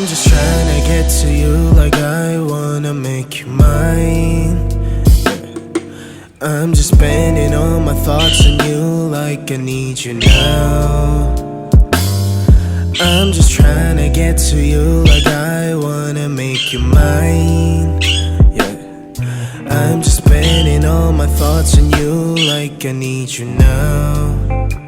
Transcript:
I'm just trying to get to you like I wanna make you mine. I'm just spending all my thoughts on you like I need you now. I'm just trying to get to you like I wanna make you mine. Yeah, I'm just spending all my thoughts on you like I need you now.